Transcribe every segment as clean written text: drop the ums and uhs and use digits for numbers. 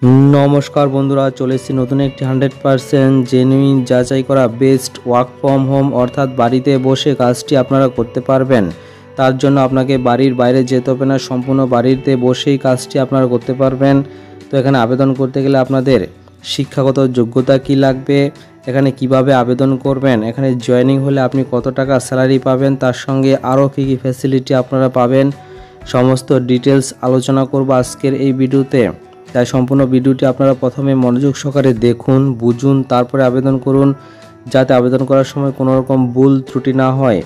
নমস্কার বন্ধুরা, চলে এসেছি নতুন একটি 100% জেনুইন যাচাই করা বেস্ট ওয়ার্ক ফ্রম হোম অর্থাৎ বাড়িতে বসে কাজটি আপনারা করতে পারবেন। তার জন্য আপনাকে বাড়ির বাইরে যেতে হবে না, সম্পূর্ণ বাড়িতে বসেই কাজটি আপনারা করতে পারবেন। তো এখানে আবেদন করতে গেলে আপনাদের শিক্ষাগত যোগ্যতা কি লাগবে, এখানে কিভাবে আবেদন করবেন, এখানে জয়েনিং হলে আপনি কত টাকা স্যালারি পাবেন, তার সঙ্গে আরও কী কী ফ্যাসিলিটি আপনারা পাবেন, সমস্ত ডিটেলস আলোচনা করব আজকের এই ভিডিওতে। তাই সম্পূর্ণ ভিডিওটি আপনারা প্রথমে মনোযোগ সহকারে দেখুন, বুঝুন, তারপরে আবেদন করুন, যাতে আবেদন করার সময় কোনো রকম ভুল ত্রুটি না হয়।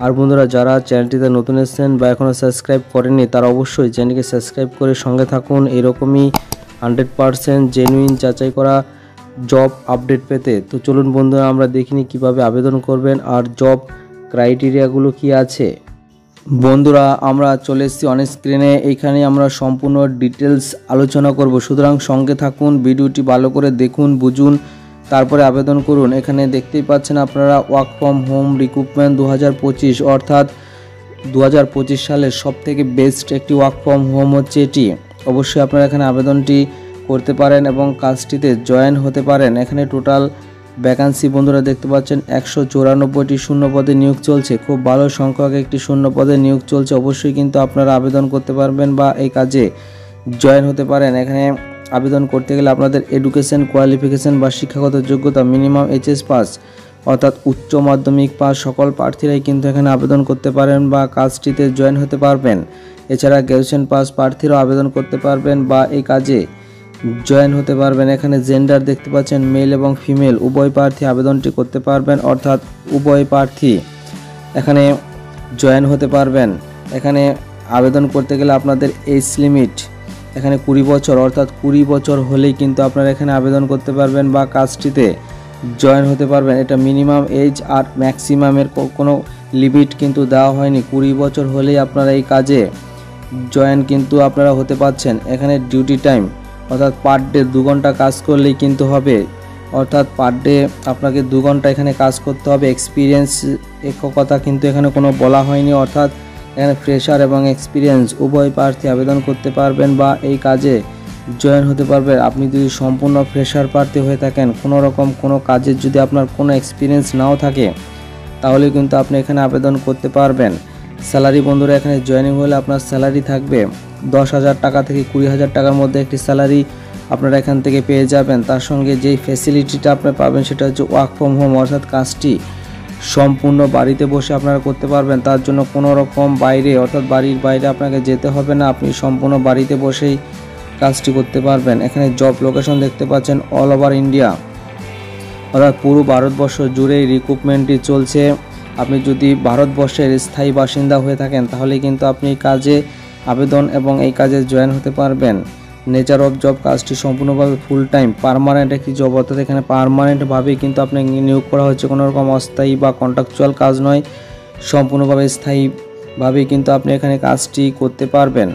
আর বন্ধুরা, যারা চ্যানেলটিতে নতুন এসেছেন বা এখনও সাবস্ক্রাইব করেননি, তারা অবশ্যই চ্যানেলকে সাবস্ক্রাইব করে সঙ্গে থাকুন এরকমই 100% জেনুইন যাচাই করা জব আপডেট পেতে। তো চলুন বন্ধুরা, আমরা দেখিনি কিভাবে আবেদন করবেন আর জব ক্রাইটেরিয়াগুলো কি আছে। বন্ধুরা, আমরা চলে এসেছি অন স্ক্রিনে, এইখানে আমরা সম্পূর্ণ ডিটেলস আলোচনা করব, সুতরাং সঙ্গে থাকুন, ভিডিওটি ভালো করে দেখুন, বুঝুন, তারপরে আবেদন করুন। এখানে দেখতেই পাচ্ছেন আপনারা ওয়ার্ক ফ্রম হোম রিক্রুটমেন্ট 2025 অর্থাৎ 2025 সালের সবথেকে বেস্ট একটি ওয়ার্ক ফ্রম হোম হচ্ছে এটি। অবশ্যই আপনারা এখানে আবেদনটি করতে পারেন এবং কাজটিতে জয়েন হতে পারেন। এখানে টোটাল ভ্যাকান্সি বন্ধুরা দেখতে পাচ্ছেন 194টি শূন্য পদে নিয়োগ চলছে। খুব ভালো সংখ্যক একটি শূন্য পদে নিয়োগ চলছে। অবশ্যই কিন্তু আপনারা আবেদন করতে পারবেন বা এই কাজে জয়েন হতে পারেন। এখানে আবেদন করতে গেলে আপনাদের এডুকেশন কোয়ালিফিকেশন বা শিক্ষাগত যোগ্যতা মিনিমাম এইচএস পাস অর্থাৎ উচ্চ মাধ্যমিক পাস সকল প্রার্থীরাই কিন্তু এখানে আবেদন করতে পারেন বা কাজটিতে জয়েন হতে পারবেন। এছাড়া গ্র্যাজুয়েশন পাস প্রার্থীরাও আবেদন করতে পারবেন বা এই কাজে জয়েন হতে পারবেন। এখানে জেন্ডার দেখতে পাচ্ছেন মেল এবং ফিমেল উভয় প্রার্থী আবেদনটি করতে পারবেন, অর্থাৎ উভয় প্রার্থী এখানে জয়েন হতে পারবেন। এখানে আবেদন করতে গেলে আপনাদের এজ লিমিট এখানে 20 বছর অর্থাৎ 20 বছর হলেই কিন্তু আপনারা এখানে আবেদন করতে পারবেন বা কাজটিতে জয়েন হতে পারবেন। এটা মিনিমাম এজ আর ম্যাক্সিমামের কোনো লিমিট কিন্তু দেওয়া হয়নি। 20 বছর হলেই আপনারা এই কাজে জয়েন কিন্তু আপনারা হতে পারছেন। এখানে ডিউটি টাইম অর্থাৎ পার ডে 2 ঘন্টা কাজ করলেই কিন্তু হবে, অর্থাৎ পার ডে আপনাকে 2 ঘন্টা এখানে কাজ করতে হবে। এক্সপিরিয়েন্স কথা কিন্তু এখানে কোনো বলা হয়নি, অর্থাৎ এখানে ফ্রেশার এবং এক্সপিরিয়েন্স উভয় প্রার্থী আবেদন করতে পারবেন বা এই কাজে জয়েন হতে পারবেন। আপনি যদি সম্পূর্ণ ফ্রেশার প্রার্থী হয়ে থাকেন, কোনো রকম কোনো কাজের যদি আপনার কোনো এক্সপিরিয়েন্স নাও থাকে, তাহলে কিন্তু আপনি এখানে আবেদন করতে পারবেন। স্যালারি বন্ধুরা, এখানে জয়েনিং হলে আপনার স্যালারি থাকবে 10,000 টাকা থেকে 20,000 টাকার মধ্যে একটি স্যালারি আপনারা এখান থেকে পেয়ে যাবেন। তার সঙ্গে যেই ফ্যাসিলিটিটা আপনি পাবেন সেটা হচ্ছে ওয়ার্ক ফ্রম হোম অর্থাৎ কাজটি সম্পূর্ণ বাড়িতে বসে আপনারা করতে পারবেন। তার জন্য কোনো রকম বাইরে অর্থাৎ বাড়ির বাইরে আপনাকে যেতে হবে না, আপনি সম্পূর্ণ বাড়িতে বসেই কাজটি করতে পারবেন। এখানে জব লোকেশন দেখতে পাচ্ছেন অল ওভার ইন্ডিয়া অর্থাৎ পুরো ভারতবর্ষ জুড়েই রিক্রুটমেন্টটি চলছে। আপনি যদি ভারতবর্ষের স্থায়ী বাসিন্দা হয়ে থাকেন, তাহলে কিন্তু আপনি এই কাজে আবেদন এবং এই কাজে জয়েন হতে পারবেন। নেচার অফ জব কাজটি সম্পূর্ণভাবে ফুল টাইম পার্মানেন্ট একটি জব, অর্থাৎ এখানে পার্মানেন্টভাবেই কিন্তু আপনাকে নিয়োগ করা হচ্ছে, কোনো রকম অস্থায়ী বা কন্ট্রাকচুয়াল কাজ নয়, সম্পূর্ণভাবে স্থায়ীভাবেই কিন্তু আপনি এখানে কাজটি করতে পারবেন।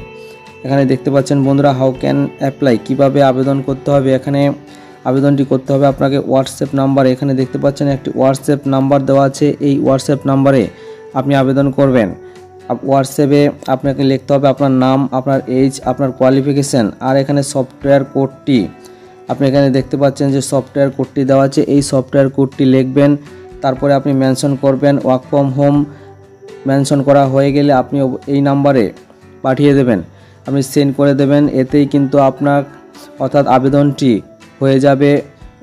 এখানে দেখতে পাচ্ছেন বন্ধুরা হাউ ক্যান অ্যাপ্লাই, কীভাবে আবেদন করতে হবে। এখানে আবেদনটি করতে হবে আপনাকে হোয়াটসঅ্যাপ নাম্বার, এখানে দেখতে পাচ্ছেন একটি হোয়াটসঅ্যাপ নাম্বার দেওয়া আছে, এই হোয়াটসঅ্যাপ নাম্বারে আপনি আবেদন করবেন। হোয়াটসঅ্যাপে আপনাকে লিখতে হবে আপনার নাম, আপনার এজ, আপনার কোয়ালিফিকেশান, আর এখানে সফটওয়্যার কোডটি আপনি এখানে দেখতে পাচ্ছেন যে সফটওয়্যার কোডটি দেওয়া আছে, এই সফটওয়্যার কোডটি লিখবেন। তারপরে আপনি মেনশন করবেন ওয়ার্ক ফ্রম হোম, মেনশন করা হয়ে গেলে আপনি এই নাম্বারে পাঠিয়ে দেবেন, আপনি সেন্ড করে দেবেন। এতেই কিন্তু আপনার অর্থাৎ আবেদনটি হয়ে যাবে।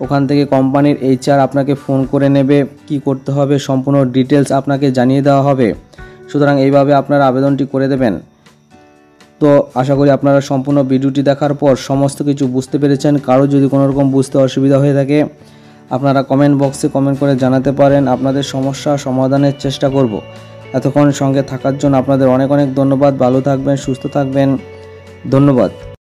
ওখান থেকে কোম্পানির HR আপনাকে ফোন করে নেবে, কি করতে হবে সম্পূর্ণ ডিটেলস আপনাকে জানিয়ে দেওয়া হবে। সুতরাং এইভাবে আপনারা আবেদনটি করে দেবেন। তো আশা করি আপনারা সম্পূর্ণ ভিডিওটি দেখার পর সমস্ত কিছু বুঝতে পেরেছেন। কারো যদি কোনো রকম বুঝতে অসুবিধা হয়ে থাকে, আপনারা কমেন্ট বক্সে কমেন্ট করে জানাতে পারেন, আপনাদের সমস্যা সমাধানের চেষ্টা করব। এতক্ষণ সঙ্গে থাকার জন্য আপনাদের অনেক অনেক ধন্যবাদ। ভালো থাকবেন, সুস্থ থাকবেন, ধন্যবাদ।